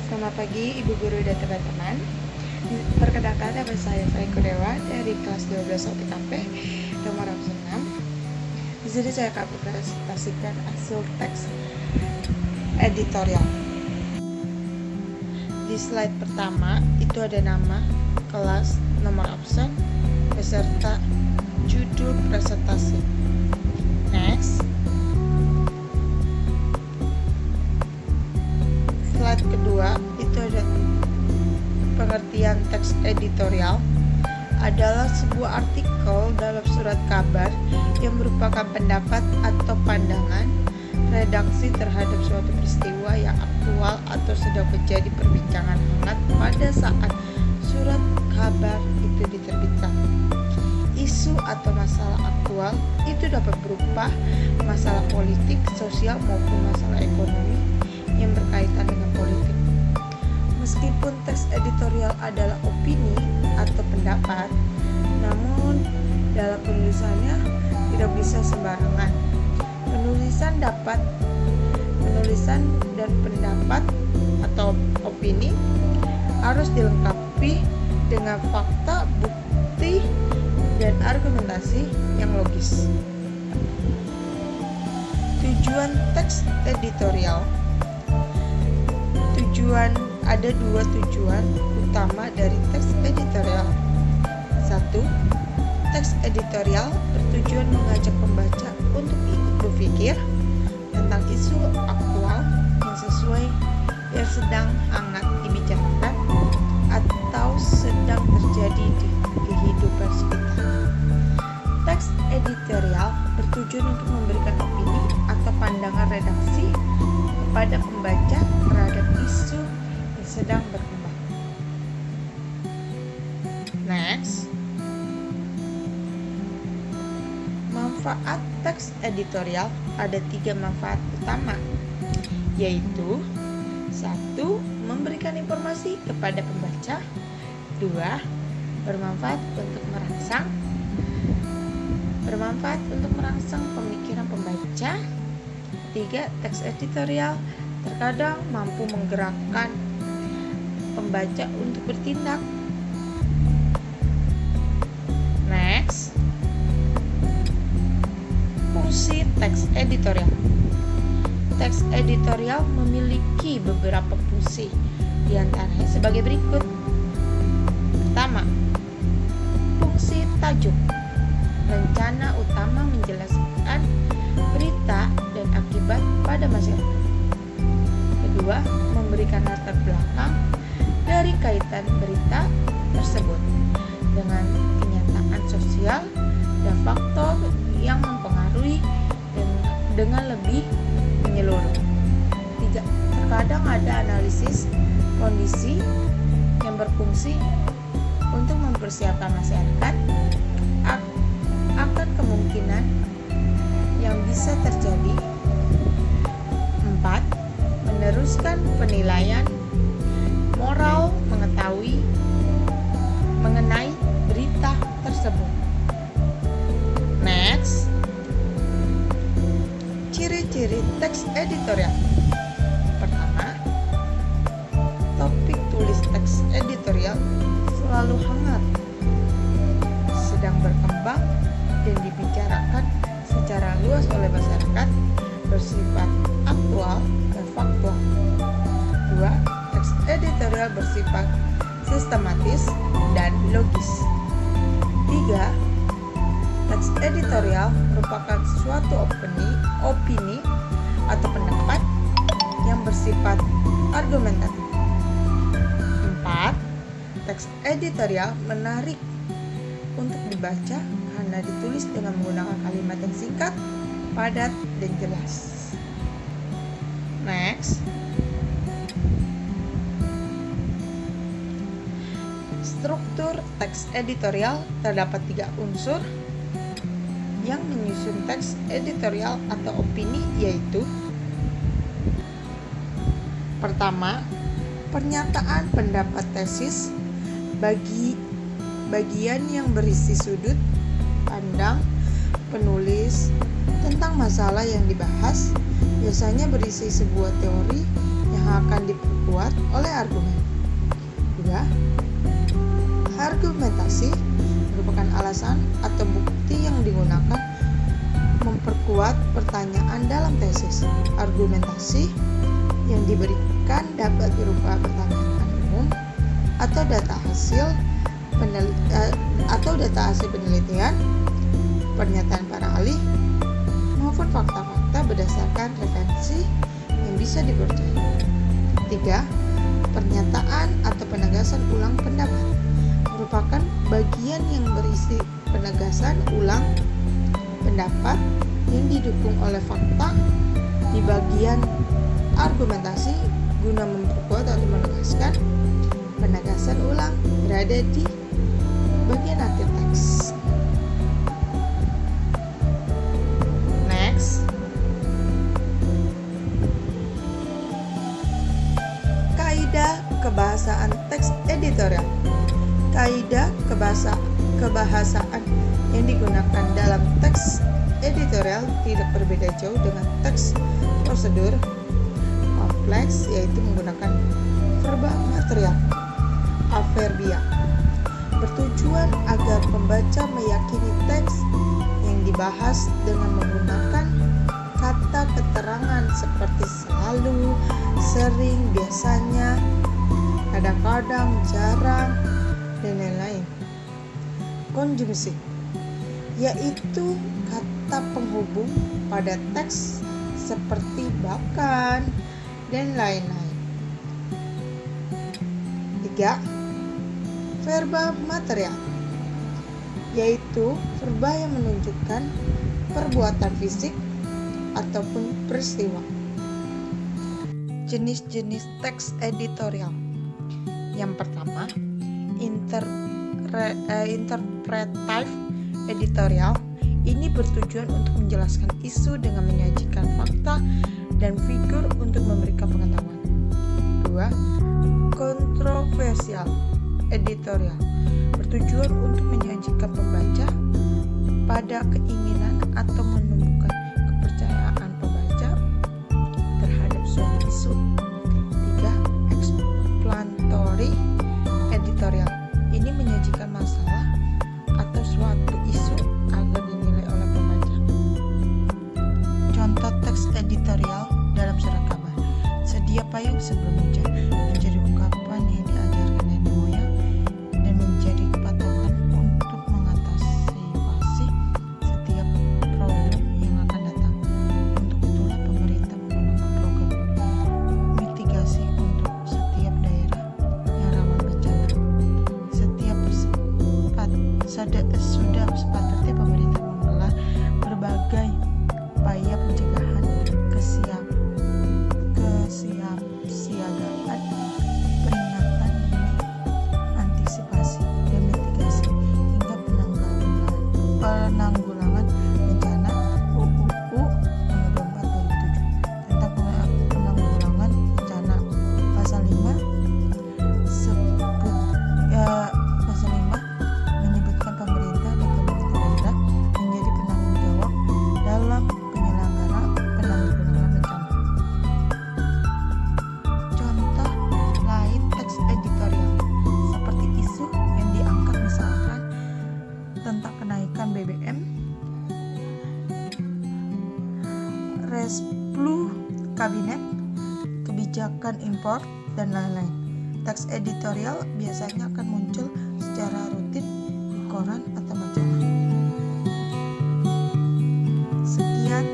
Selamat pagi Ibu Guru dan teman-teman. Perkenalkan nama saya Franco Dewa dari kelas 12 OPKP nomor 6. Di sini saya akan presentasikan hasil teks editorial. Di slide pertama itu ada nama, kelas, nomor absen, beserta judul presentasi. Next. Slide kedua itu ada pengertian teks editorial adalah sebuah artikel dalam surat kabar yang merupakan pendapat atau pandangan redaksi terhadap suatu peristiwa yang aktual atau sedang menjadi perbincangan hangat pada saat surat kabar itu diterbitkan. Isu atau masalah aktual itu dapat berupa masalah politik, sosial maupun masalah ekonomi yang berkaitan dengan politik. Meskipun teks editorial adalah opini atau pendapat, namun dalam penulisannya tidak bisa sembarangan. Penulisan dan pendapat atau opini harus dilengkapi dengan fakta, bukti, dan argumentasi yang logis. Tujuan teks editorial. Ada dua tujuan utama dari teks editorial. 1. Teks editorial bertujuan mengajak pembaca untuk ikut berpikir tentang isu aktual yang sedang hangat dibicarakan atau sedang terjadi di kehidupan sekitar. Teks editorial bertujuan untuk memberikan opini atau pandangan redaksi kepada pembaca terhadap isu yang sedang berkembang. Next. Manfaat teks editorial ada 3 manfaat utama, yaitu 1. Memberikan informasi kepada pembaca. 2. Bermanfaat untuk merangsang pemikiran pembaca. 3. Teks editorial terkadang mampu menggerakkan pembaca untuk bertindak. Next. Fungsi teks editorial. Teks editorial memiliki beberapa fungsi, di antaranya sebagai berikut. Pertama, fungsi tajuk. Rencana utama menjelaskan berita dan akibat pada masyarakat. Kedua, memberikan latar belakang dari kaitan berita tersebut dengan kenyataan sosial dan faktor yang mempengaruhi dengan lebih menyeluruh. 3. Terkadang ada analisis kondisi yang berfungsi untuk mempersiapkan masyarakat akan kemungkinan yang bisa terjadi. 4. Meneruskan penilaian moral mengenai berita tersebut. Next. Ciri-ciri teks editorial. Pertama, topik tulis teks editorial selalu hangat, sedang berkembang dan dibicarakan secara luas oleh masyarakat, bersifat aktual dan faktual. 2. Teks editorial bersifat sistematis dan logis. 3. Teks editorial merupakan suatu opini atau pendapat yang bersifat argumentatif. 4. Teks editorial menarik untuk dibaca karena ditulis dengan menggunakan kalimat yang singkat, padat, dan jelas. Next. Struktur teks editorial. Terdapat 3 unsur yang menyusun teks editorial atau opini, yaitu: pertama, pernyataan pendapat tesis, bagian yang berisi sudut pandang penulis tentang masalah yang dibahas, biasanya berisi sebuah teori yang akan diperkuat oleh argumen. 2. Argumentasi merupakan alasan atau bukti yang digunakan memperkuat pertanyaan dalam tesis. Argumentasi yang diberikan dapat berupa pertanyaan umum atau data hasil penelitian, pernyataan para ahli, maupun fakta-fakta berdasarkan referensi yang bisa dipercaya. 3. Pernyataan atau penegasan ulang pendapat merupakan bagian yang berisi penegasan ulang pendapat yang didukung oleh fakta di bagian argumentasi guna memperkuat atau menegaskan. Penegasan ulang berada di bagian akhir teks. Next. Kaidah kebahasaan teks editorial. Kaidah kebahasaan yang digunakan dalam teks editorial tidak berbeda jauh dengan teks prosedur kompleks, yaitu menggunakan verba material, adverbia, bertujuan agar pembaca meyakini teks yang dibahas dengan menggunakan kata keterangan seperti selalu, sering, biasanya, kadang-kadang, jarang, dan lain-lain. Konjungsi, yaitu kata penghubung pada teks seperti bahkan dan lain-lain. 3. Verba material, yaitu verba yang menunjukkan perbuatan fisik ataupun peristiwa. Jenis-jenis teks editorial. Yang pertama, interpretive editorial. Ini bertujuan untuk menjelaskan isu dengan menyajikan fakta dan figur untuk memberikan pengetahuan. 2. Kontroversial editorial, bertujuan untuk menyajikan pembaca pada keinginan atau menumbuhkan kepercayaan pembaca terhadap suatu isu. 3. Explanatory editorial, ini menyajikan masalah atau suatu isu agar dinilai oleh pembaca. Contoh teks editorial dalam surat kabar. Sedia payung sebelum hujan menjadi ungkapan yang diajarkan nenek moyang dan menjadi patokan untuk mengantisipasi setiap problem yang akan datang. Untuk itulah pemerintah menggunakan program mitigasi untuk setiap daerah yang rawan bencana. Sudah sepatutnya pemerintah menggelar berbagai upaya pencegahan, kesiapsiagaan, peringatan dini, antisipasi, dan mitigasi hingga penanggulangan bencana UUU Nomor 24 2007 tentang penanggulangan bencana. Pasal 5 menyebutkan pemerintah dan pemerintah daerah menjadi penanggung jawab dalam penyelenggaraan penanggulangan bencana. Contoh lain teks editorial seperti isu yang diangkat misalkan tentang kenaikan BBM, resplu kabinet, kebijakan impor, dan lain-lain. Teks editorial biasanya akan muncul secara rutin di koran atau majalah. Sekian